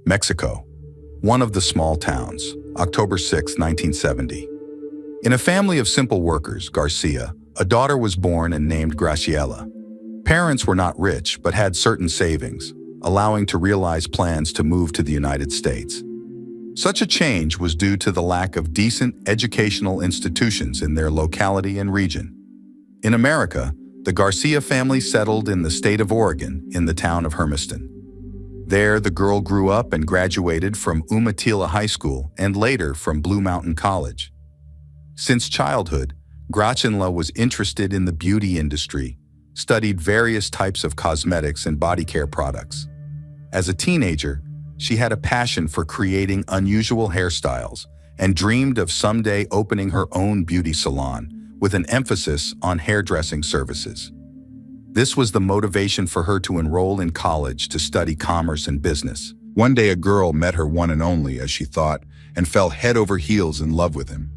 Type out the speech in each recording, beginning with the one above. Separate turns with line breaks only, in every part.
Mexico. One of the small towns, October 6, 1970. In a family of simple workers, Garcia, a daughter was born and named Graciela. Parents were not rich but had certain savings, allowing to realize plans to move to the United States. Such a change was due to the lack of decent educational institutions in their locality and region. In America, the Garcia family settled in the state of Oregon in the town of Hermiston. There, the girl grew up and graduated from Umatilla High School and later from Blue Mountain College. Since childhood, Graciela was interested in the beauty industry, studied various types of cosmetics and body care products. As a teenager, she had a passion for creating unusual hairstyles and dreamed of someday opening her own beauty salon with an emphasis on hairdressing services. This was the motivation for her to enroll in college to study commerce and business. One day a girl met her one and only, as she thought, and fell head over heels in love with him.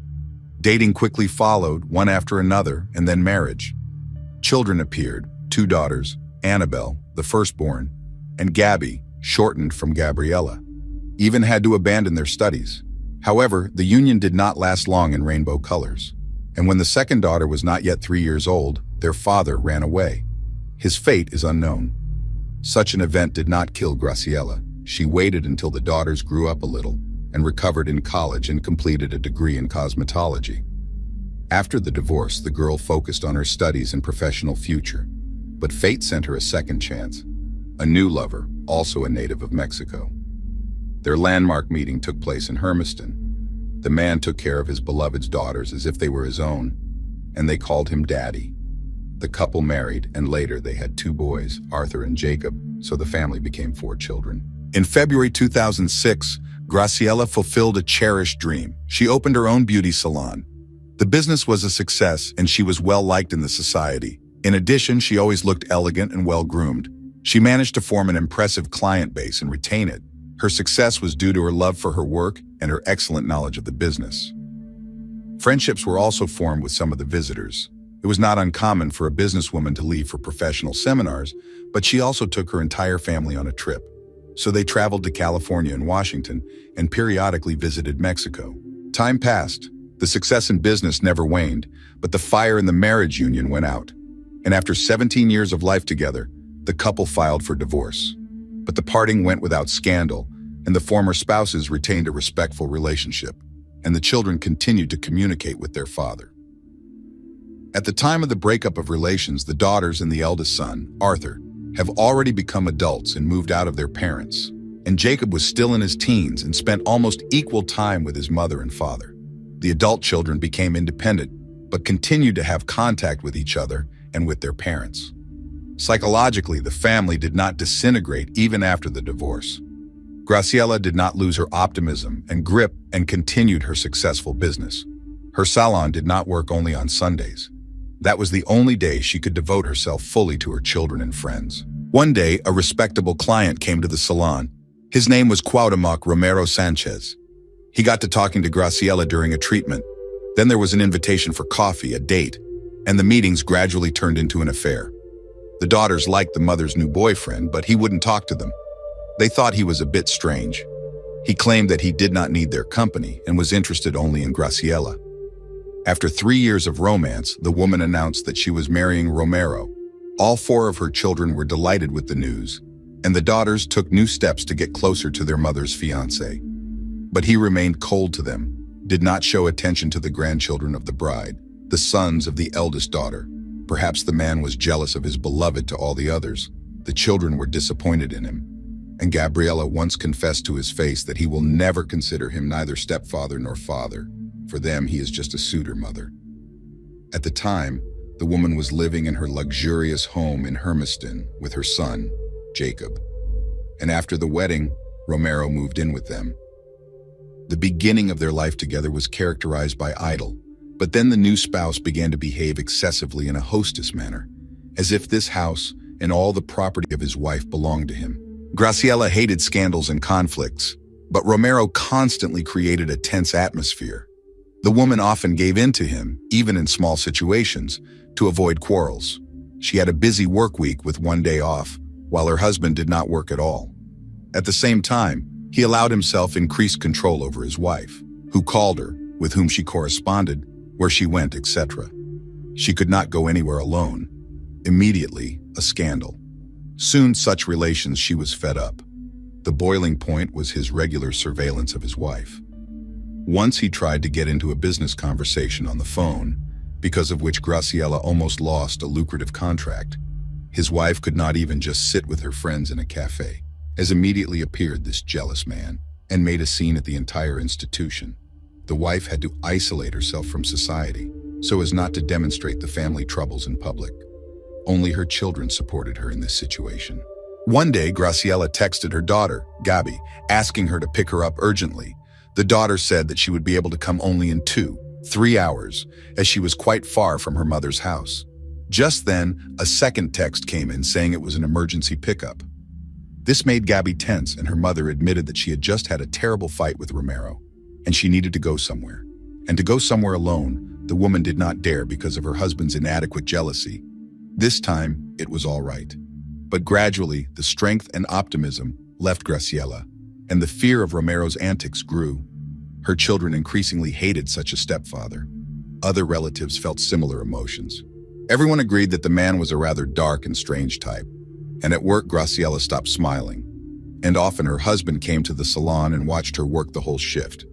Dating quickly followed, one after another, and then marriage. Children appeared, 2 daughters, Annabelle, the firstborn, and Gabby, shortened from Gabriella. Even had to abandon their studies. However, the union did not last long in rainbow colors. And when the second daughter was not yet 3 years old, their father ran away. His fate is unknown. Such an event did not kill Graciela. She waited until the daughters grew up a little and recovered in college and completed a degree in cosmetology. After the divorce, the girl focused on her studies and professional future, but fate sent her a second chance. A new lover, also a native of Mexico. Their landmark meeting took place in Hermiston. The man took care of his beloved's daughters as if they were his own, and they called him Daddy. The couple married, and later they had 2 boys, Arthur and Jacob, so the family became 4 children. In February 2006, Graciela fulfilled a cherished dream. She opened her own beauty salon. The business was a success, and she was well-liked in the society. In addition, she always looked elegant and well-groomed. She managed to form an impressive client base and retain it. Her success was due to her love for her work and her excellent knowledge of the business. Friendships were also formed with some of the visitors. It was not uncommon for a businesswoman to leave for professional seminars, but she also took her entire family on a trip. So they traveled to California and Washington and periodically visited Mexico. Time passed. The success in business never waned, but the fire in the marriage union went out. And after 17 years of life together, the couple filed for divorce. But the parting went without scandal, and the former spouses retained a respectful relationship, and the children continued to communicate with their father. At the time of the breakup of relations, the daughters and the eldest son, Arthur, have already become adults and moved out of their parents, and Jacob was still in his teens and spent almost equal time with his mother and father. The adult children became independent, but continued to have contact with each other and with their parents. Psychologically, the family did not disintegrate even after the divorce. Graciela did not lose her optimism and grip and continued her successful business. Her salon did not work only on Sundays. That was the only day she could devote herself fully to her children and friends. One day, a respectable client came to the salon. His name was Cuauhtemoc Romero Sanchez. He got to talking to Graciela during a treatment. Then there was an invitation for coffee, a date, and the meetings gradually turned into an affair. The daughters liked the mother's new boyfriend, but he wouldn't talk to them. They thought he was a bit strange. He claimed that he did not need their company and was interested only in Graciela. After 3 years of romance, the woman announced that she was marrying Romero. All 4 of her children were delighted with the news, and the daughters took new steps to get closer to their mother's fiancé. But he remained cold to them, did not show attention to the grandchildren of the bride, the sons of the eldest daughter. Perhaps the man was jealous of his beloved to all the others. The children were disappointed in him, and Gabriella once confessed to his face that he will never consider him neither stepfather nor father. For them, he is just a suitor mother. At the time, the woman was living in her luxurious home in Hermiston with her son, Jacob. And after the wedding, Romero moved in with them. The beginning of their life together was characterized by idle, but then the new spouse began to behave excessively in a hostess manner, as if this house and all the property of his wife belonged to him. Graciela hated scandals and conflicts, but Romero constantly created a tense atmosphere. The woman often gave in to him, even in small situations, to avoid quarrels. She had a busy work week with one day off, while her husband did not work at all. At the same time, He allowed himself increased control over his wife, who called her, with whom she corresponded, where she went, etc. She could not go anywhere alone. Immediately, a scandal. Soon such relations she was fed up. The boiling point was his regular surveillance of his wife. Once he tried to get into a business conversation on the phone, because of which Graciela almost lost a lucrative contract. His wife could not even just sit with her friends in a cafe, as immediately appeared this jealous man, and made a scene at the entire institution. The wife had to isolate herself from society, so as not to demonstrate the family troubles in public. Only her children supported her in this situation. One day, Graciela texted her daughter, Gabi, asking her to pick her up urgently. The daughter said that she would be able to come only in 2-3 hours, as she was quite far from her mother's house. Just then, a second text came in saying it was an emergency pickup. This made Gabi tense, and her mother admitted that she had just had a terrible fight with Romero, and she needed to go somewhere. And to go somewhere alone, the woman did not dare because of her husband's inadequate jealousy. This time, it was all right. But gradually, the strength and optimism left Graciela, and the fear of Romero's antics grew. Her children increasingly hated such a stepfather. Other relatives felt similar emotions. Everyone agreed that the man was a rather dark and strange type. And at work, Graciela stopped smiling. And often her husband came to the salon and watched her work the whole shift.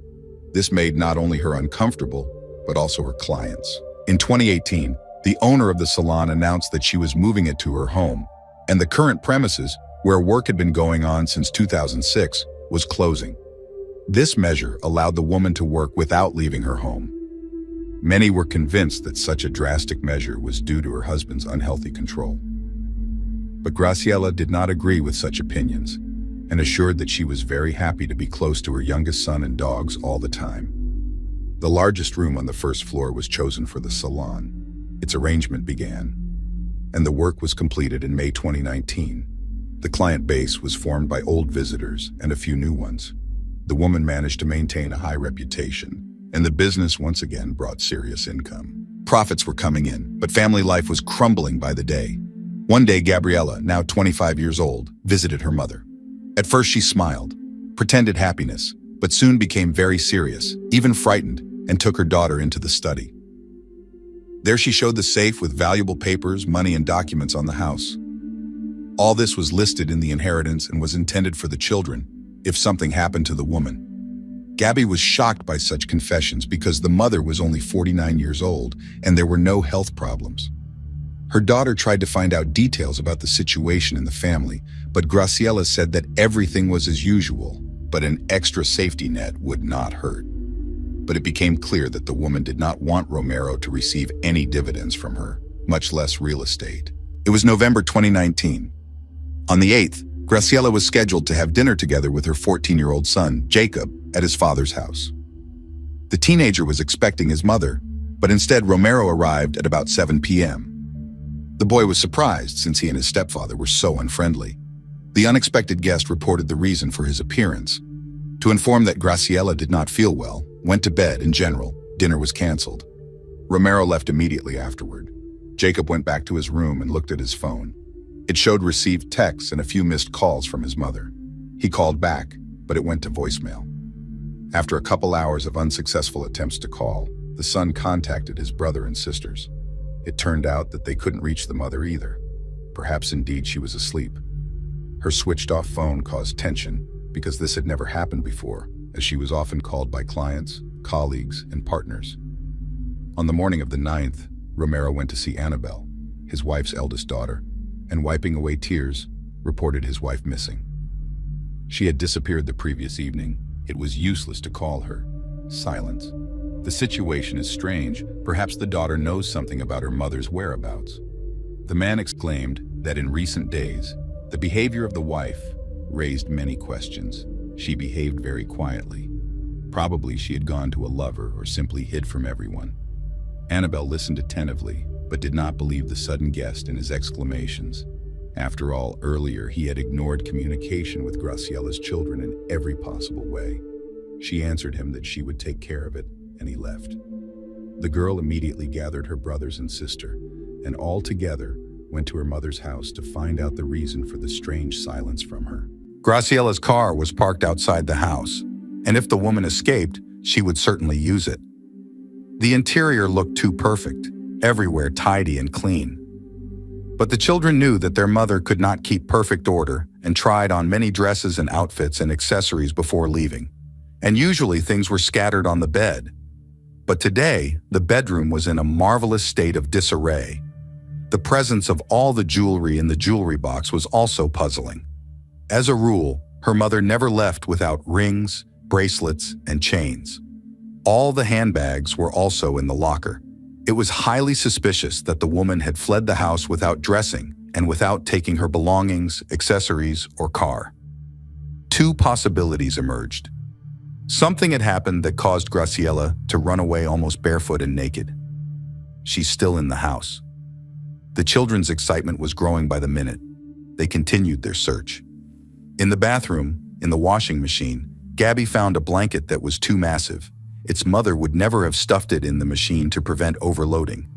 This made not only her uncomfortable, but also her clients. In 2018, the owner of the salon announced that she was moving it to her home, and the current premises, where work had been going on since 2006, was closing. This measure allowed the woman to work without leaving her home. Many were convinced that such a drastic measure was due to her husband's unhealthy control. But Graciela did not agree with such opinions, and assured that she was very happy to be close to her youngest son and dogs all the time. The largest room on the first floor was chosen for the salon. Its arrangement began, and the work was completed in May 2019. The client base was formed by old visitors and a few new ones. The woman managed to maintain a high reputation, and the business once again brought serious income. Profits were coming in, but family life was crumbling by the day. One day, Gabriela, now 25 years old, visited her mother. At first she smiled, pretended happiness, but soon became very serious, even frightened, and took her daughter into the study. There she showed the safe with valuable papers, money, and documents on the house. All this was listed in the inheritance and was intended for the children, if something happened to the woman. Gabi was shocked by such confessions because the mother was only 49 years old and there were no health problems. Her daughter tried to find out details about the situation in the family, but Graciela said that everything was as usual, but an extra safety net would not hurt. But it became clear that the woman did not want Romero to receive any dividends from her, much less real estate. It was November 2019. On the 8th, Graciela was scheduled to have dinner together with her 14-year-old son, Jacob, at his father's house. The teenager was expecting his mother, but instead Romero arrived at about 7 p.m. The boy was surprised since he and his stepfather were so unfriendly. The unexpected guest reported the reason for his appearance. To inform that Graciela did not feel well, went to bed in general, dinner was canceled. Romero left immediately afterward. Jacob went back to his room and looked at his phone. It showed received texts and a few missed calls from his mother. He called back, but it went to voicemail. After a couple hours of unsuccessful attempts to call, the son contacted his brother and sisters. It turned out that they couldn't reach the mother either. Perhaps indeed she was asleep. Her switched-off phone caused tension because this had never happened before, as she was often called by clients, colleagues, and partners. On the morning of the 9th, Romero went to see Annabelle, his wife's eldest daughter, and wiping away tears, reported his wife missing. She had disappeared the previous evening. It was useless to call her. Silence. The situation is strange. Perhaps the daughter knows something about her mother's whereabouts. The man exclaimed that in recent days, the behavior of the wife raised many questions. She behaved very quietly. Probably she had gone to a lover or simply hid from everyone. Annabelle listened attentively, but did not believe the sudden guest and his exclamations. After all, earlier he had ignored communication with Graciela's children in every possible way. She answered him that she would take care of it, and he left. The girl immediately gathered her brothers and sister, and all together went to her mother's house to find out the reason for the strange silence from her. Graciela's car was parked outside the house, and if the woman escaped, she would certainly use it. The interior looked too perfect, everywhere tidy and clean. But the children knew that their mother could not keep perfect order and tried on many dresses and outfits and accessories before leaving. And usually things were scattered on the bed. But today, the bedroom was in a marvelous state of disarray. The presence of all the jewelry in the jewelry box was also puzzling. As a rule, her mother never left without rings, bracelets, and chains. All the handbags were also in the locker. It was highly suspicious that the woman had fled the house without dressing and without taking her belongings, accessories, or car. Two possibilities emerged. Something had happened that caused Graciela to run away almost barefoot and naked. She's still in the house. The children's excitement was growing by the minute. They continued their search. In the bathroom, in the washing machine, Gabby found a blanket that was too massive. Its mother would never have stuffed it in the machine to prevent overloading.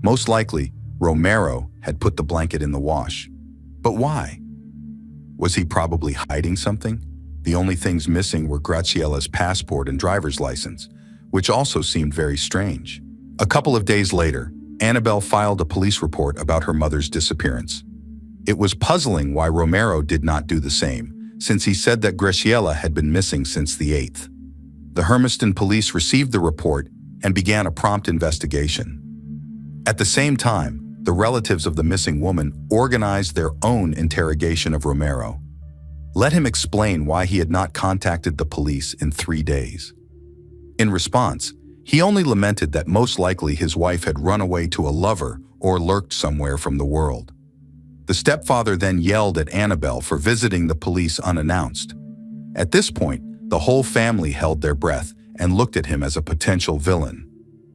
Most likely, Romero had put the blanket in the wash. But why? Was he probably hiding something? The only things missing were Graciela's passport and driver's license, which also seemed very strange. A couple of days later, Annabelle filed a police report about her mother's disappearance. It was puzzling why Romero did not do the same, since he said that Graciela had been missing since the 8th. The Hermiston police received the report and began a prompt investigation. At the same time, the relatives of the missing woman organized their own interrogation of Romero. Let him explain why he had not contacted the police in 3 days. In response, he only lamented that most likely his wife had run away to a lover or lurked somewhere from the world. The stepfather then yelled at Annabelle for visiting the police unannounced. At this point, the whole family held their breath and looked at him as a potential villain.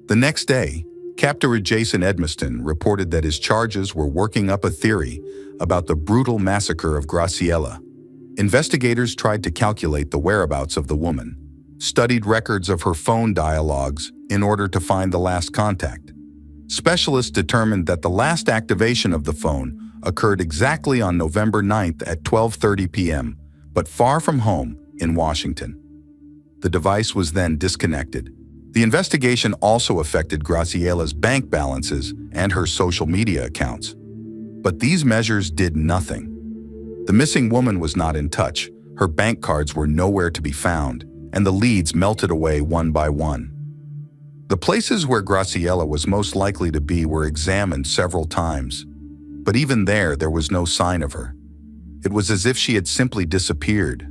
The next day, Captain Jason Edmiston reported that his charges were working up a theory about the brutal massacre of Graciela. Investigators tried to calculate the whereabouts of the woman, studied records of her phone dialogues in order to find the last contact. Specialists determined that the last activation of the phone occurred exactly on November 9th at 12:30 p.m., but far from home in Washington. The device was then disconnected. The investigation also affected Graciela's bank balances and her social media accounts. But these measures did nothing. The missing woman was not in touch, her bank cards were nowhere to be found, and the leads melted away one by one. The places where Graciela was most likely to be were examined several times, but even there was no sign of her. It was as if she had simply disappeared.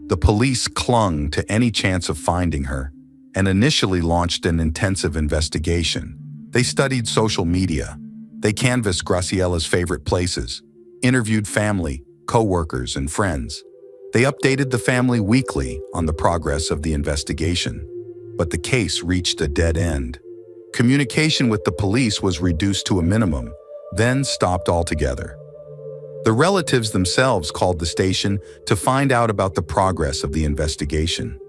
The police clung to any chance of finding her and initially launched an intensive investigation. They studied social media. They canvassed Graciela's favorite places, interviewed family, co-workers, and friends. They updated the family weekly on the progress of the investigation. But the case reached a dead end. Communication with the police was reduced to a minimum, then stopped altogether. The relatives themselves called the station to find out about the progress of the investigation.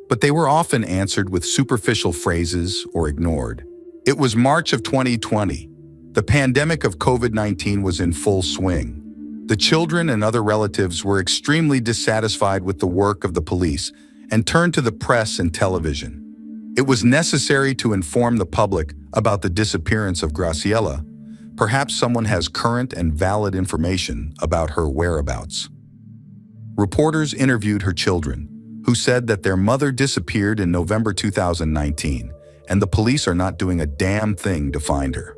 But they were often answered with superficial phrases or ignored. It was March of 2020. The pandemic of COVID-19 was in full swing. The children and other relatives were extremely dissatisfied with the work of the police and turned to the press and television. It was necessary to inform the public about the disappearance of Graciela. Perhaps someone has current and valid information about her whereabouts. Reporters interviewed her children, who said that their mother disappeared in November 2019, and the police are not doing a damn thing to find her.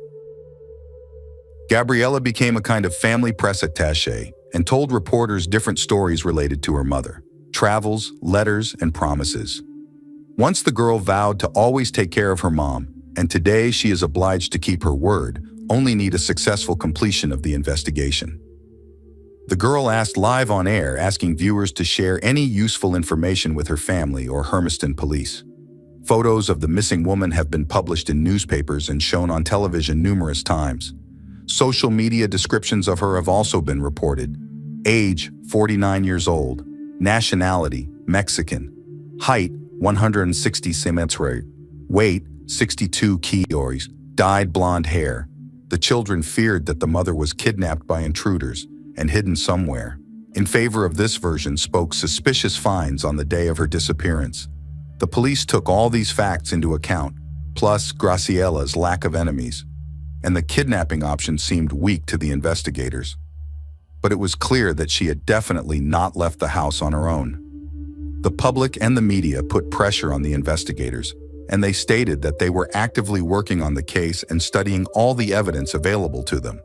Gabriella became a kind of family press attaché and told reporters different stories related to her mother, travels, letters, and promises. Once the girl vowed to always take care of her mom, and today she is obliged to keep her word, only need a successful completion of the investigation. The girl asked live on air, asking viewers to share any useful information with her family or Hermiston police. Photos of the missing woman have been published in newspapers and shown on television numerous times. Social media descriptions of her have also been reported. Age, 49 years old. Nationality, Mexican. Height, 160 centimeters. Weight, 62 kilos. Dyed blonde hair. The children feared that the mother was kidnapped by intruders and hidden somewhere. in favor of this version spoke suspicious finds on the day of her disappearance. The police took all these facts into account, plus Graciela's lack of enemies, and the kidnapping option seemed weak to the investigators. But it was clear that she had definitely not left the house on her own. The public and the media put pressure on the investigators, and they stated that they were actively working on the case and studying all the evidence available to them.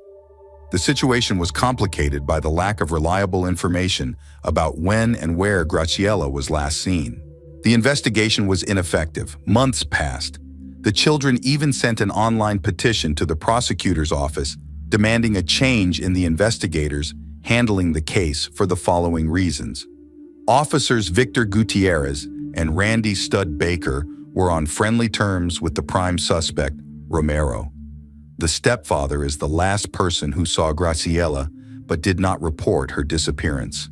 The situation was complicated by the lack of reliable information about when and where Graciela was last seen. The investigation was ineffective. Months passed. The children even sent an online petition to the prosecutor's office demanding a change in the investigators handling the case for the following reasons. Officers Victor Gutierrez and Randy Stud Baker were on friendly terms with the prime suspect, Romero. The stepfather is the last person who saw Graciela but did not report her disappearance.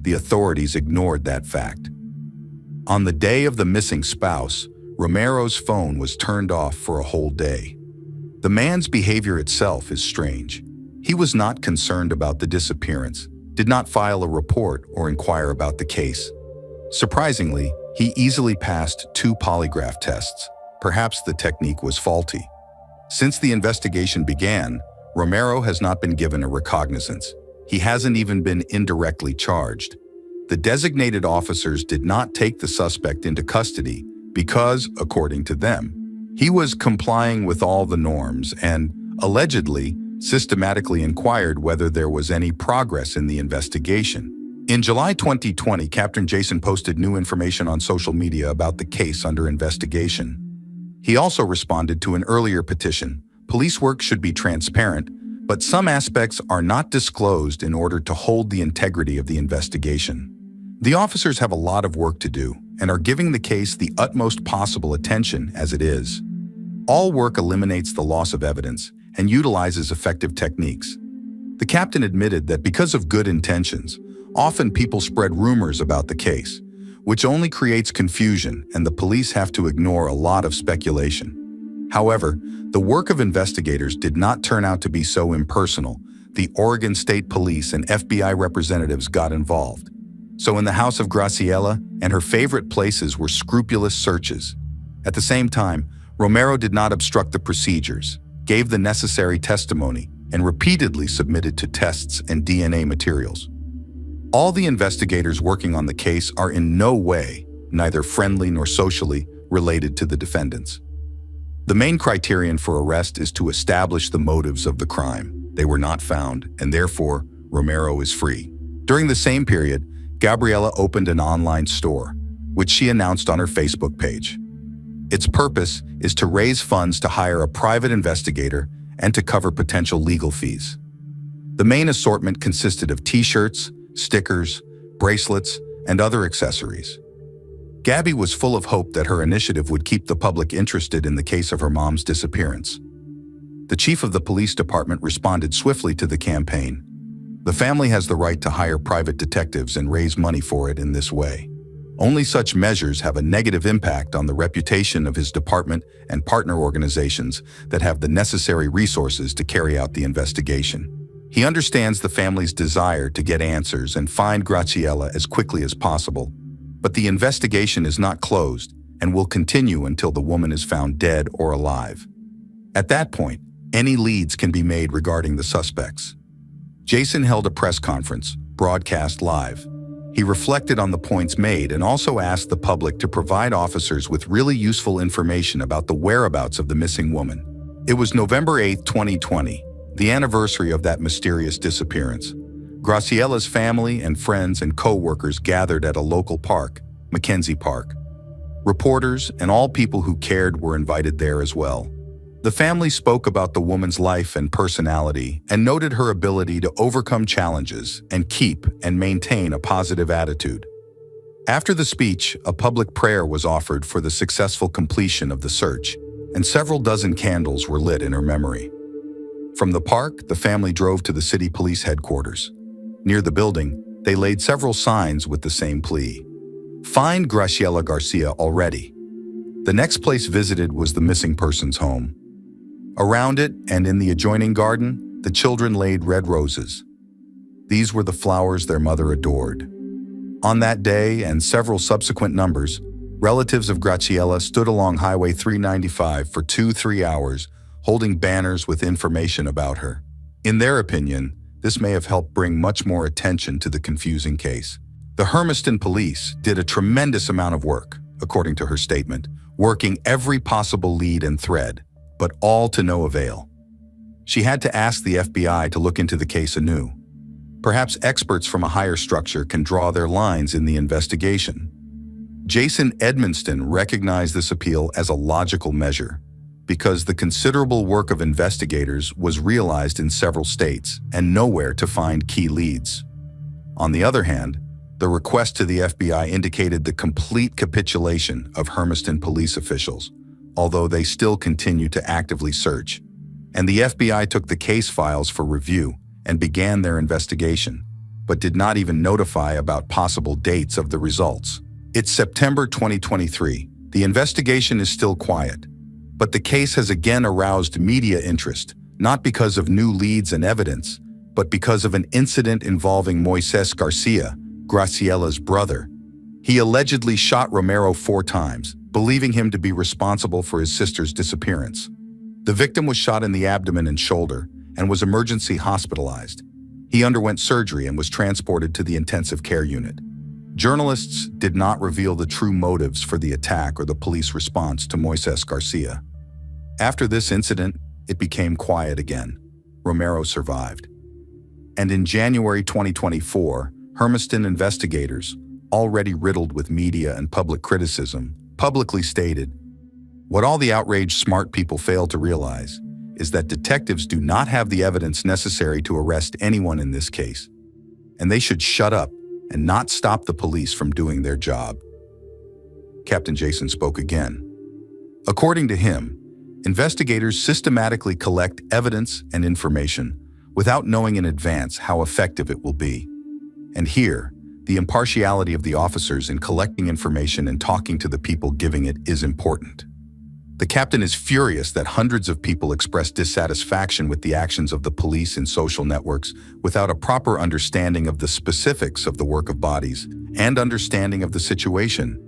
The authorities ignored that fact. On the day of the missing spouse, Romero's phone was turned off for a whole day. The man's behavior itself is strange. He was not concerned about the disappearance, did not file a report or inquire about the case. Surprisingly, he easily passed 2 polygraph tests. Perhaps the technique was faulty. Since the investigation began, Romero has not been given a recognizance. He hasn't even been indirectly charged. The designated officers did not take the suspect into custody because, according to them, he was complying with all the norms and, allegedly, systematically inquired whether there was any progress in the investigation. In July 2020, Captain Jason posted new information on social media about the case under investigation. He also responded to an earlier petition. Police work should be transparent, but some aspects are not disclosed in order to hold the integrity of the investigation. The officers have a lot of work to do and are giving the case the utmost possible attention as it is. All work eliminates the loss of evidence and utilizes effective techniques. The captain admitted that because of good intentions, often people spread rumors about the case, which only creates confusion and the police have to ignore a lot of speculation. However, the work of investigators did not turn out to be so impersonal. The Oregon State Police and FBI representatives got involved. So in the house of Graciela and her favorite places were scrupulous searches. At the same time, Romero did not obstruct the procedures, gave the necessary testimony, and repeatedly submitted to tests and DNA materials. All the investigators working on the case are in no way, neither friendly nor socially, related to the defendants. The main criterion for arrest is to establish the motives of the crime. They were not found, and therefore, Romero is free. During the same period, Gabriela opened an online store, which she announced on her Facebook page. Its purpose is to raise funds to hire a private investigator and to cover potential legal fees. The main assortment consisted of t-shirts, stickers, bracelets, and other accessories. Gabby was full of hope that her initiative would keep the public interested in the case of her mom's disappearance. The chief of the police department responded swiftly to the campaign. The family has the right to hire private detectives and raise money for it in this way. Only such measures have a negative impact on the reputation of his department and partner organizations that have the necessary resources to carry out the investigation. He understands the family's desire to get answers and find Graciela as quickly as possible, but the investigation is not closed and will continue until the woman is found dead or alive. At that point, any leads can be made regarding the suspects. Jason held a press conference, broadcast live. He reflected on the points made and also asked the public to provide officers with really useful information about the whereabouts of the missing woman. It was November 8, 2020, the anniversary of that mysterious disappearance. Graciela's family and friends and co-workers gathered at a local park, Mackenzie Park. Reporters and all people who cared were invited there as well. The family spoke about the woman's life and personality and noted her ability to overcome challenges and keep and maintain a positive attitude. After the speech, a public prayer was offered for the successful completion of the search, and several dozen candles were lit in her memory. From the park, the family drove to the city police headquarters. Near the building, they laid several signs with the same plea. Find Graciela Garcia already. The next place visited was the missing person's home. Around it and in the adjoining garden, the children laid red roses. These were the flowers their mother adored. On that day and several subsequent numbers, relatives of Graciela stood along Highway 395 for 2-3 hours, holding banners with information about her. In their opinion, this may have helped bring much more attention to the confusing case. The Hermiston police did a tremendous amount of work, according to her statement, working every possible lead and thread, but all to no avail. She had to ask the FBI to look into the case anew. Perhaps experts from a higher structure can draw their lines in the investigation. Jason Edmonston recognized this appeal as a logical measure, because the considerable work of investigators was realized in several states and nowhere to find key leads. On the other hand, the request to the FBI indicated the complete capitulation of Hermiston police officials, although they still continued to actively search. And the FBI took the case files for review and began their investigation, but did not even notify about possible dates of the results. It's September 2023. The investigation is still quiet, but the case has again aroused media interest, not because of new leads and evidence, but because of an incident involving Moises Garcia, Graciela's brother. He allegedly shot Romero 4 times, believing him to be responsible for his sister's disappearance. The victim was shot in the abdomen and shoulder and was emergency hospitalized. He underwent surgery and was transported to the intensive care unit. Journalists did not reveal the true motives for the attack or the police response to Moises Garcia. After this incident, it became quiet again. Romero survived. And in January 2024, Hermiston investigators, already riddled with media and public criticism, publicly stated, "What all the outraged smart people fail to realize is that detectives do not have the evidence necessary to arrest anyone in this case, and they should shut up and not stop the police from doing their job." Captain Jason spoke again. According to him, investigators systematically collect evidence and information without knowing in advance how effective it will be. And here, the impartiality of the officers in collecting information and talking to the people giving it is important. The captain is furious that hundreds of people express dissatisfaction with the actions of the police in social networks without a proper understanding of the specifics of the work of bodies and understanding of the situation.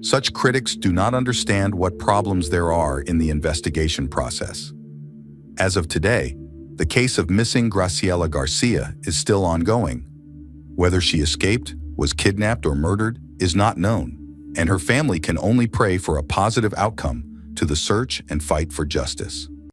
Such critics do not understand what problems there are in the investigation process. As of today, the case of missing Graciela Garcia is still ongoing. Whether she escaped, was kidnapped, or murdered is not known, and her family can only pray for a positive outcome to the search and fight for justice.